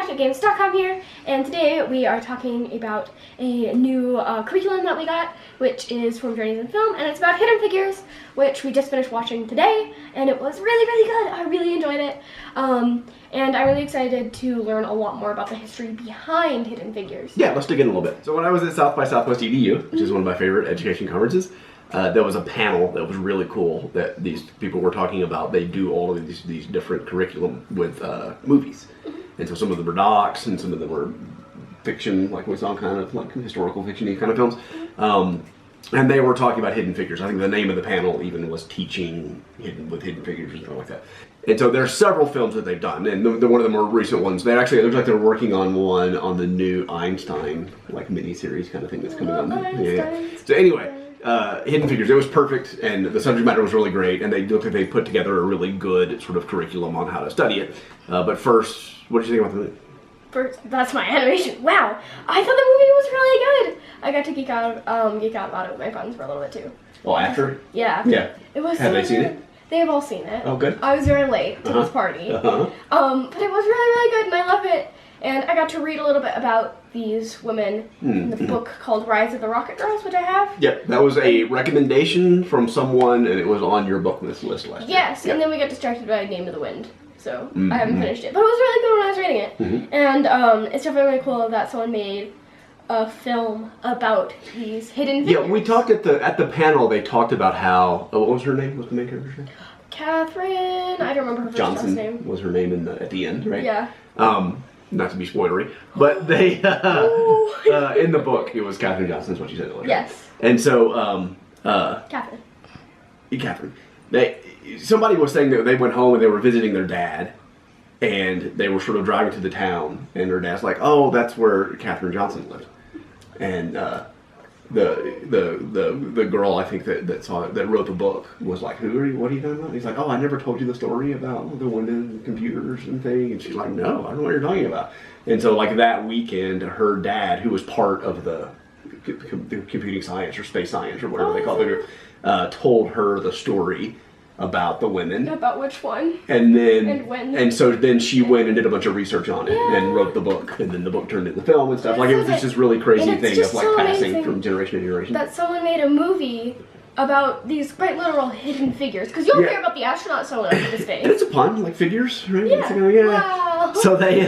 actoutgames.com here, and today we are talking about a new curriculum that we got, which is Form Journeys in Film, and it's about Hidden Figures, which we just finished watching today, and it was really, really good. I really enjoyed it, and I'm really excited to learn a lot more about the history behind Hidden Figures. Yeah, let's dig in a little bit. So when I was at South by Southwest EDU, which is one of my favorite education conferences, there was a panel that was really cool that these people were talking about. They do all of these different curriculum with movies. And so some of them were docs and some of them were fiction, like we saw, kind of like historical fiction-y kind of films. And they were talking about Hidden Figures. I think the name of the panel even was Teaching with Hidden Figures or something like that. And so there are several films that they've done, and one of the more recent ones, it looks like they're working on one on the new Einstein, like mini-series kind of thing that's coming on. Yeah. So anyway, Hidden Figures, it was perfect, and the subject matter was really great, and they looked like they put together a really good sort of curriculum on how to study it. But first, what did you think about the movie? First, that's my animation. Wow, I thought the movie was really good. I got to geek out about it with my friends for a little bit too. Well, after? Yeah. Yeah. It was. Have they seen it? They have all seen it. Oh, good. I was very late to this party. But it was really, really good, and I love it. And I got to read a little bit about these women in the book called Rise of the Rocket Girls, which I have. Yep, that was a recommendation from someone, and it was on your book list last year. Yes, and then we got distracted by Name of the Wind. So I haven't finished it, but it was really good when I was reading it. And it's definitely really cool that someone made a film about these hidden figures. Yeah, we talked at the panel. They talked about how what was her name? What's the main character's name? Catherine. I don't remember her first last name. Johnson was her name at the end, right? Yeah. Not to be spoilery, but they in the book it was Catherine Johnson is what you said earlier. Yes. And so Catherine. Somebody was saying that they went home and they were visiting their dad, and they were sort of driving to the town, and their dad's like, "Oh, that's where Catherine Johnson lived," and the girl I think that wrote the book was like, "Who are you? What are you talking about?" And he's like, "Oh, I never told you the story about the women and computers and thing," and she's like, "No, I don't know what you're talking about." And so like that weekend, her dad, who was part of the computing science or space science or whatever they call it, told her the story about the women. About which one? And then and when? And so then she went and did a bunch of research on it and wrote the book, and then the book turned into film and stuff. Like it was just this really crazy thing of like passing from generation to generation. That someone made a movie about these quite literal hidden figures, because you don't hear about the astronauts so much in space. And it's a pun, like figures, right? Yeah. Wow. So they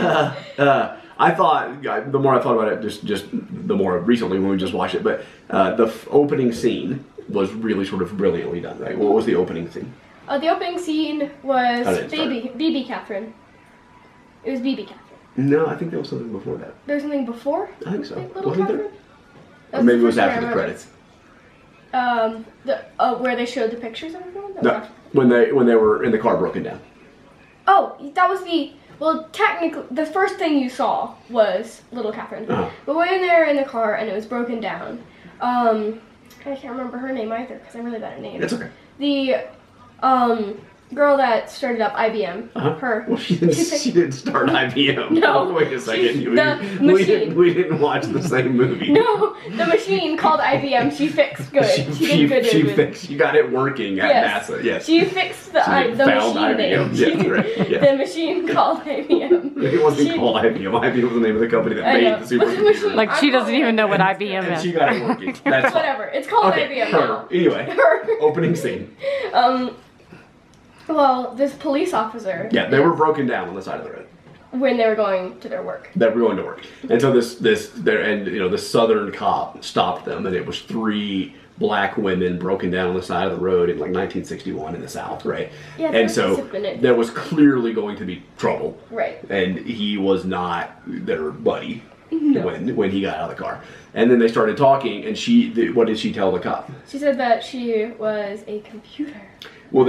I thought, the more I thought about it, just the more recently when we just watched it, but the opening scene was really sort of brilliantly done, right? What was the opening scene? The opening scene was BB Catherine. It was BB Catherine. No, I think there was something before that. There was something before? I think so. Little Wasn't Catherine? there? Or maybe it was after the credits. Where they showed the pictures of everyone? No, when they were in the car broken down. Oh, that was technically, the first thing you saw was Little Catherine. But when they were in the car and it was broken down, I can't remember her name either because I'm really bad at names. It's okay. The girl that started up IBM, her. Well, she didn't start IBM. No. Oh, wait a second. We didn't watch the same movie. No, the machine called IBM. She fixed good. She got it working at NASA. Yes. She fixed the machine IBM. name. Right. The machine called IBM. It wasn't called IBM. IBM was the name of the company that made the supercomputer. Like she doesn't even know what IBM is. And she got it working. That's whatever. It's called IBM now. Anyway. Opening scene. Well, this police officer. Yeah, they were broken down on the side of the road when they were going to their work. They were going to work, and so the southern cop stopped them, and it was 3 black women broken down on the side of the road in like 1961 in the South, right? Yeah, and so there was clearly going to be trouble, right? And he was not their buddy when he got out of the car. And then they started talking, and what did she tell the cop? She said that she was a computer. Well,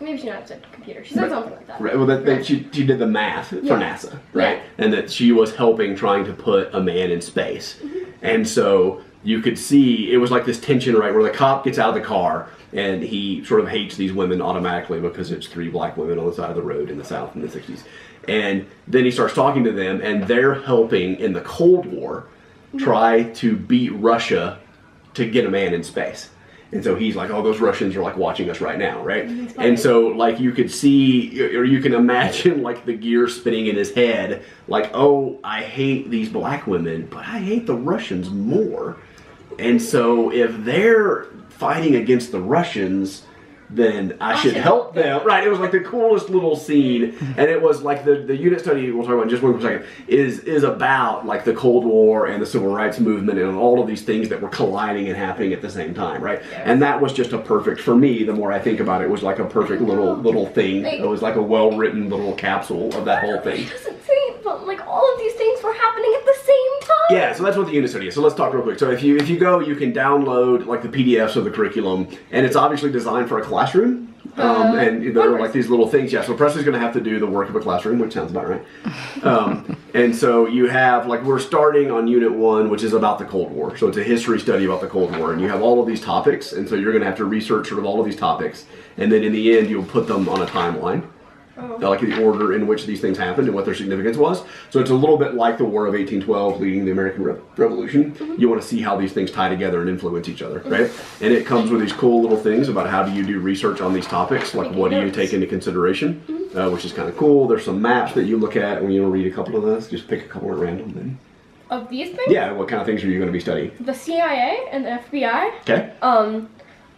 maybe she not said computer. She said something like that. Right. Well, she did the math for NASA, right? And that she was helping trying to put a man in space, and so you could see it was like this tension, right, where the cop gets out of the car and he sort of hates these women automatically because it's 3 black women on the side of the road in the South in the 60s, and then he starts talking to them, and they're helping in the Cold War try to beat Russia to get a man in space. And so he's like, oh, those Russians are like watching us right now, right? And so like you could see, or you can imagine like the gears spinning in his head, like, oh, I hate these black women, but I hate the Russians more. And so if they're fighting against the Russians, then I should help them. Right, it was like the coolest little scene. And it was like the unit study, we'll talk about in just one second, is about like the Cold War and the Civil Rights Movement and all of these things that were colliding and happening at the same time, right? And that was just a perfect, for me, the more I think about it, was like a perfect little thing. It was like a well-written little capsule of that whole thing. It doesn't say, but like all of these things were happening at the same time. Yeah, so that's what the unit study is. So let's talk real quick. So if you go, you can download like the PDFs of the curriculum, and it's obviously designed for a classroom. And there are like these little things. Yeah, so Presley's going to have to do the work of a classroom, which sounds about right. And so you have, like, we're starting on Unit 1, which is about the Cold War. So it's a history study about the Cold War. And you have all of these topics, and so you're going to have to research sort of all of these topics. And then in the end, you'll put them on a timeline. Like the order in which these things happened and what their significance was. So it's a little bit like the War of 1812 leading the American Revolution. You want to see how these things tie together and influence each other, right? And it comes with these cool little things about how do you do research on these topics, like what do you take into consideration, which is kind of cool. There's some maps that you look at when you read a couple of those. Just pick a couple at random then. Of these things? Yeah, what kind of things are you going to be studying? The CIA and the FBI. Okay.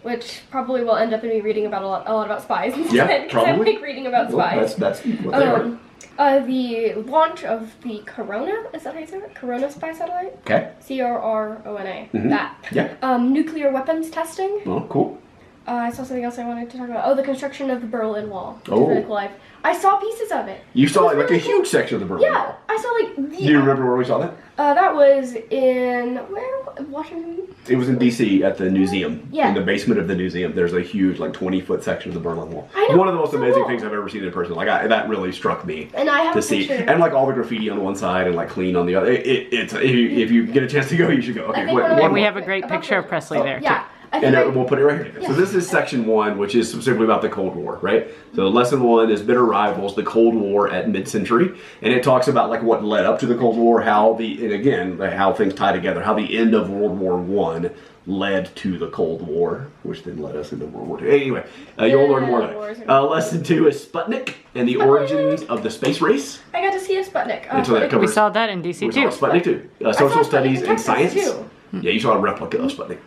Which probably will end up in me reading about a lot about spies instead. Yeah, because I like reading about spies. That's what they are. The launch of the Corona, is that how you say it? Corona spy satellite? Okay. CRRONA. That. Yeah. Nuclear weapons testing. Oh, cool. I saw something else I wanted to talk about. Oh, the construction of the Berlin Wall. Life. I saw pieces of it. You saw like a huge section of the Berlin Wall. I saw like the... Do you remember where we saw that? That was in, where? Washington? It was in D.C. at the museum. Yeah. In the basement of the museum, there's a huge, like, 20-foot section of the Berlin Wall. I know. One of the most amazing things I've ever seen in person. Like, that really struck me. And I have to a see. picture. And like all the graffiti on one side and like clean on the other. It's if you get a chance to go, you should go. Okay. And we have a great picture of Presley there. Yeah. And we'll put it right here. Yeah. So this is section 1, which is specifically about the Cold War, right? So lesson 1 is Bitter Rivals, the Cold War at mid-century. And it talks about like what led up to the Cold War, how things tie together, how the end of World War I led to the Cold War, which then led us into World War II. Anyway, you'll learn more of it. Lesson 2 is Sputnik and the origins of the space race. I got to see a Sputnik. We saw that in DC too. We saw Sputnik too. Social studies and science. Too. Yeah, you saw a replica of Sputnik.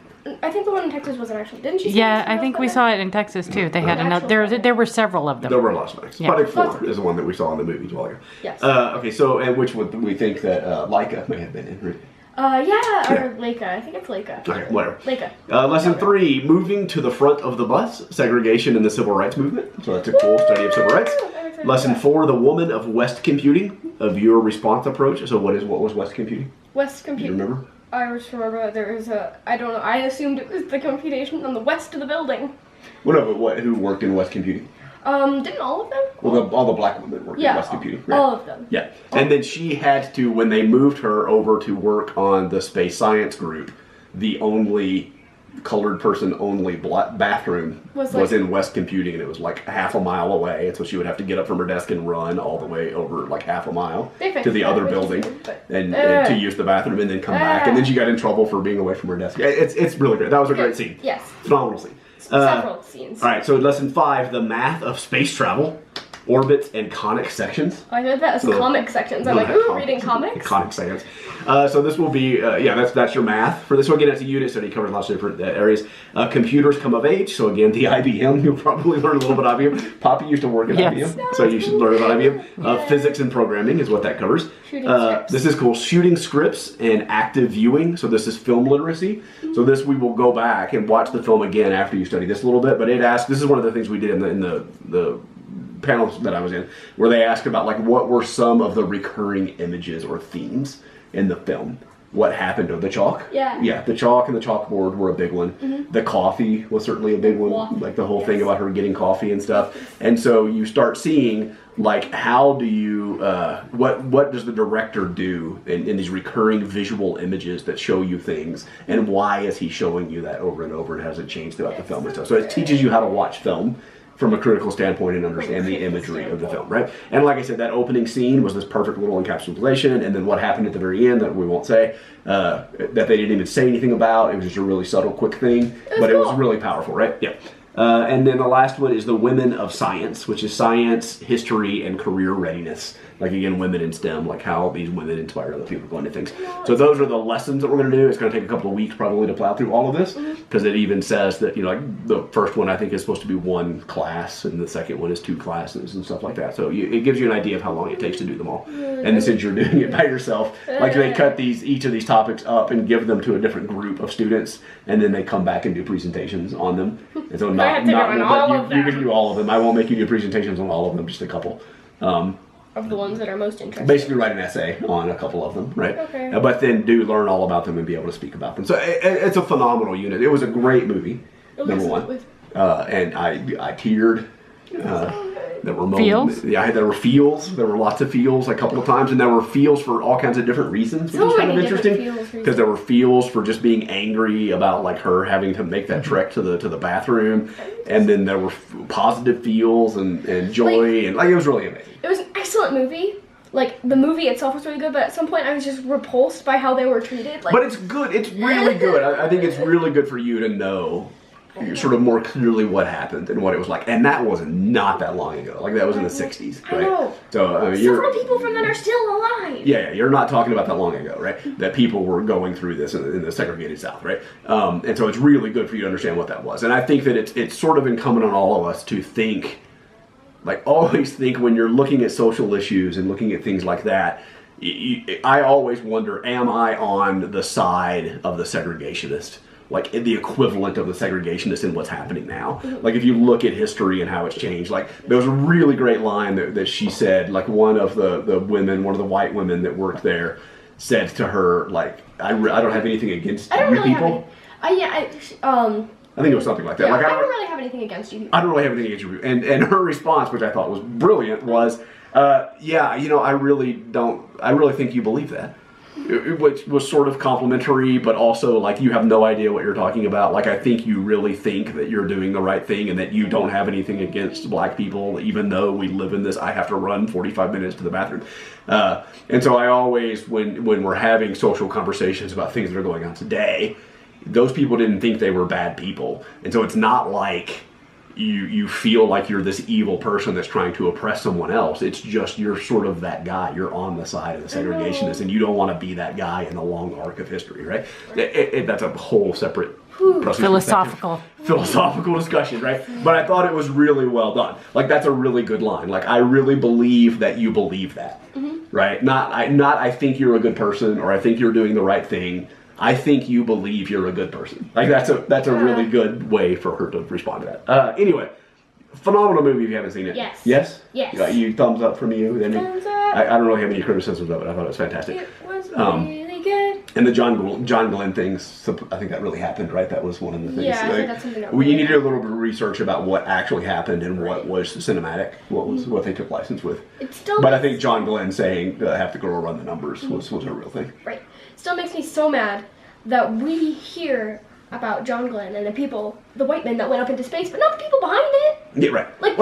I think the one in Texas wasn't actually. Didn't you? Yeah, I think we saw it in Texas too. They had another. There were several of them. There were a lot of Sputniks. Yeah. Sputnik 4 is the one that we saw in the movies a while ago. Yes. Okay, so and which would we think that Laika may have been in? Or Leica. I think it's Leica. Okay, whatever. Leica. Lesson 3: moving to the front of the bus, segregation in the civil rights movement. So that's a cool study of civil rights. Lesson 4: the woman of West computing, a viewer response approach. So what was West computing? West computing. Do you remember? I just remember there was I don't know, I assumed it was the computation on the west of the building. Well, no, but who worked in West computing? Didn't all of them? Well, all the black women worked in West computing. Right? All of them. Yeah, and then she had to, when they moved her over to work on the space science group, the only colored person only bathroom was in West computing, and it was like half a mile away, and so she would have to get up from her desk and run all the way over like half a mile to the other building and to use the bathroom and then come back, and then she got in trouble for being away from her desk. It's really great. That was a great scene. Yes. Phenomenal scene. Several scenes. All right, so lesson 5, the math of space travel. Orbits and conic sections. I heard that as comic sections. I'm like, ooh, reading comics? Conic sections. So this will be, that's your math. For this one, again, it's a unit study. It covers lots of different areas. Computers come of age. So again, the IBM. You'll probably learn a little bit about IBM. Poppy used to work at IBM. So you should learn about IBM. Physics and programming is what that covers. This is cool. Shooting scripts and active viewing. So this is film literacy. So this, we will go back and watch the film again after you study this a little bit. But it asks, this is one of the things we did in the panels that I was in, where they asked about like what were some of the recurring images or themes in the film. What happened to the chalk? Yeah, the chalk and the chalkboard were a big one. The coffee was certainly a big one, like the whole thing about her getting coffee and stuff. And so you start seeing like how do you, what does the director do in these recurring visual images that show you things, and why is he showing you that over and over, and how does it change throughout the film and stuff. So it teaches you how to watch film from a critical standpoint and understand the imagery of the film, right? And like I said, that opening scene was this perfect little encapsulation, and then what happened at the very end that we won't say, that they didn't even say anything about. It was just a really subtle, quick thing, but it was really powerful, right? Yeah. And then the last one is the Women of Science, which is science, history, and career readiness. Like, again, women in STEM, like how these women inspire other people to go into things. So those are the lessons that we're going to do. It's going to take a couple of weeks probably to plow through all of this, because it even says that, you know, like the first one I think is supposed to be one class, and the second one is 2 classes and stuff like that. So it gives you an idea of how long it takes to do them all. And since you're doing it by yourself, like they cut each of these topics up and give them to a different group of students, and then they come back and do presentations on them. And so you can do all of them. I won't make you do presentations on all of them, just a couple. Of the ones that are most interesting. Basically write an essay on a couple of them, right? Okay. But then learn all about them and be able to speak about them. So it's a phenomenal unit. It was a great movie, number one. And I teared. There were feels? Yeah, there were feels. There were lots of feels a couple of times, and there were feels for all kinds of different reasons, which was kind of interesting. Because there were feels for just being angry about like her having to make that trek to the bathroom, and then there were positive feels and joy, and like it was really amazing. It was an excellent movie. Like the movie itself was really good, but at some point I was just repulsed by how they were treated. Like, but it's good. It's really good. I think it's really good for you to know sort of more clearly what happened and what it was like, and that was not that long ago. Like that was in the 60s, right? I know. So several people from then are still alive. Yeah, you're not talking about that long ago, right? That people were going through this in the segregated South, right? And so it's really good for you to understand what that was. And I think that it's sort of incumbent on all of us to think, like always think when you're looking at social issues and looking at things like that. I always wonder, am I on the side of the segregationist? Like the equivalent of the segregationist in what's happening now. Like if you look at history and how it's changed, like there was a really great line that she said, like one of the women, one of the white women that worked there said to her, like, I don't have anything against you people. I think it was something like that. Yeah, like I don't really have anything against you people. I don't really have anything against you. And her response, which I thought was brilliant, was, yeah, you know, I really think you believe that. Which was sort of complimentary, but also like you have no idea what you're talking about. Like I think you really think that you're doing the right thing and that you don't have anything against black people, even though we live in this, I have to run 45 minutes to the bathroom. And so I always, when we're having social conversations about things that are going on today, those people didn't think they were bad people. And so it's not like you feel like you're this evil person that's trying to oppress someone else. It's just you're sort of that guy. You're on the side of the segregationists, and you don't want to be that guy in the long arc of history, right? That's a whole separate philosophical discussion, right? But I thought it was really well done. Like that's a really good line. Like I really believe that you believe that, right? Not I think you're a good person or I think you're doing the right thing. I think you believe you're a good person. Like that's a really good way for her to respond to that. Anyway, phenomenal movie if you haven't seen it. Yes. Yes? Yes. You thumbs up from you. Then thumbs up. I don't really have any criticisms of it. I thought it was fantastic. It was really good. And the John Glenn things, I think that really happened, right? That was one of the things. Yeah, I think that's something that we need to do a little bit of research about what actually happened and what was cinematic, what they took license with. But I think John Glenn saying have the girl run the numbers was a real thing. Right. Still makes me so mad that we hear about John Glenn and the white men that went up into space, but not the people behind it. Yeah, right. Like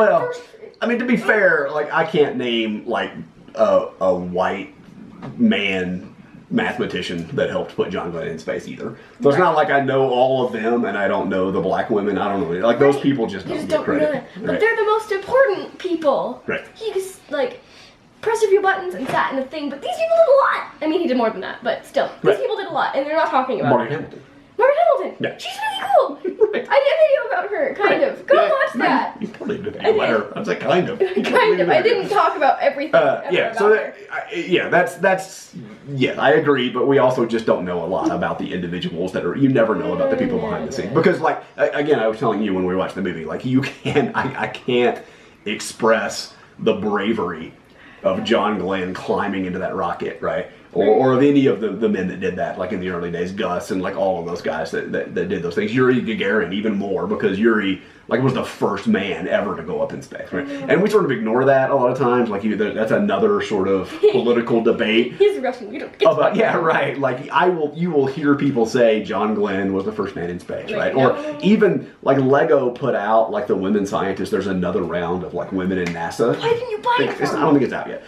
I mean, to be fair, like I can't name like a white man mathematician that helped put John Glenn in space either. So it's not like I know all of them and I don't know the black women. I don't know. Like those people just don't get credit. But they're the most important people. Right. He just like pressed a few buttons and sat in the thing, but these people did a lot. I mean, he did more than that, but still, these people did a lot, and they're not talking about Margaret Hamilton. Margaret Hamilton. Yeah. She's really cool. Right. I did a video about her, kind of. Go watch that. You probably did a video about her. I was like, kind of. Kind of. I didn't talk about everything. Yeah. So that's I agree, but we also just don't know a lot about the individuals that are. You never know about the people behind the scenes because, like, again, I was telling you when we watched the movie, like, I can't express the bravery of John Glenn climbing into that rocket, right? or of any of the men that did that, like in the early days, Gus and like all of those guys that did those things. Yuri Gagarin even more, because Yuri like was the first man ever to go up in space, right? And we sort of ignore that a lot of times. Like that's another sort of political debate. He's Russian. We don't get about, yeah, right. Like you will hear people say John Glenn was the first man in space, right? Or even like Lego put out like the women scientists. There's another round of like women in NASA. Why didn't you buy it? I don't think it's out yet.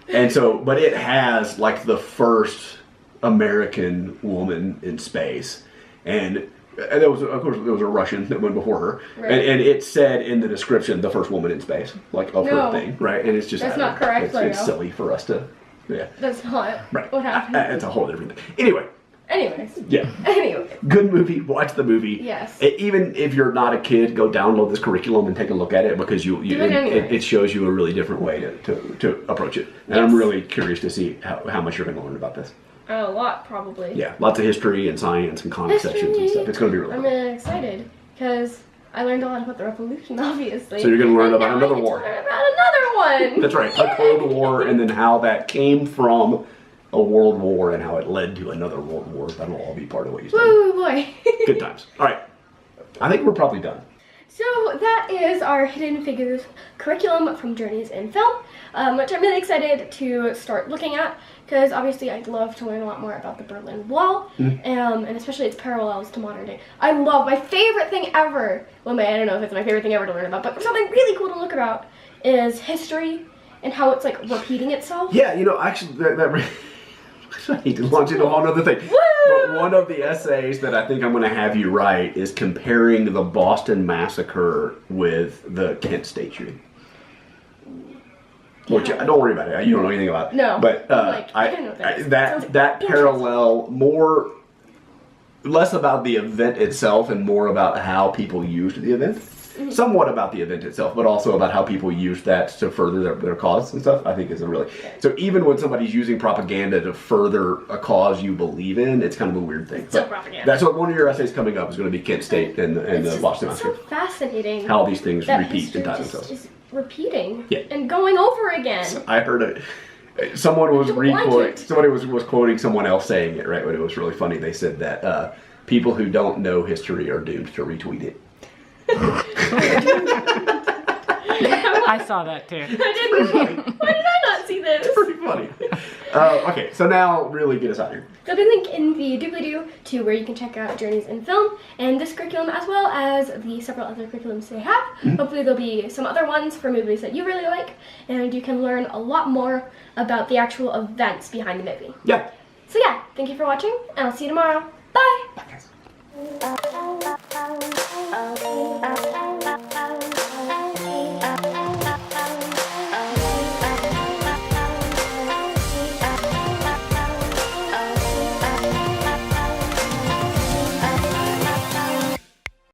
And so, but it has like the first American woman in space, and there was, of course, there was a Russian that went before her, right. and it said in the description the first woman in space, like of her thing, right? And it's just that's not correct. It's silly for us to, yeah. That's not right. what happened. It's a whole different thing. Anyway. Anyways. Yeah. Anyway. Good movie. Watch the movie. Yes. Even if you're not a kid, go download this curriculum and take a look at it, because it shows you a really different way to approach it. And I'm really curious to see how much you're going to learn about this. A lot, probably. Yeah, lots of history and science and comic sections and stuff. It's going to be really cool. I'm excited because I learned a lot about the revolution, obviously. So you're going to learn about another war. Learn about another one. That's right. A Cold War, and then how that came from a world war and how it led to another world war. That'll all be part of what you study. Woo boy. Good times. All right. I think we're probably done. So that is our Hidden Figures curriculum from Journeys in Film, which I'm really excited to start looking at, because obviously I'd love to learn a lot more about the Berlin Wall, and especially its parallels to modern day. I love, my favorite thing ever, well, I don't know if it's my favorite thing ever to learn about, but something really cool to look about is history and how it's like repeating itself. Yeah, actually, that I need to launch into a whole other thing. Woo! But one of the essays that I think I'm going to have you write is comparing the Boston Massacre with the Kent State shooting. Which, don't worry about it. You don't know anything about it. No. But I don't know that parallel, less about the event itself and more about how people used the event. Somewhat about the event itself, but also about how people use that to further their cause and stuff, I think is a really... So even when somebody's using propaganda to further a cause you believe in, it's kind of a weird thing. It's still propaganda. That's what one of your essays coming up is going to be Kent State and the Boston Massacre. It's so fascinating. How these things that repeat history and tie just themselves. is repeating Yeah. and going over again. So I heard someone was somebody was quoting someone else saying it, right? But it was really funny. They said that people who don't know history are doomed to retweet it. I saw that too. I didn't. Why did I not see this? It's pretty funny. Okay, so now really get us out of here. There'll be a link in the doobly-doo to where you can check out Journeys in Film and this curriculum, as well as the several other curriculums they have. Hopefully there'll be some other ones for movies that you really like, and you can learn a lot more about the actual events behind the movie. Yeah. So yeah, thank you for watching, and I'll see you tomorrow. Bye! Bye, guys.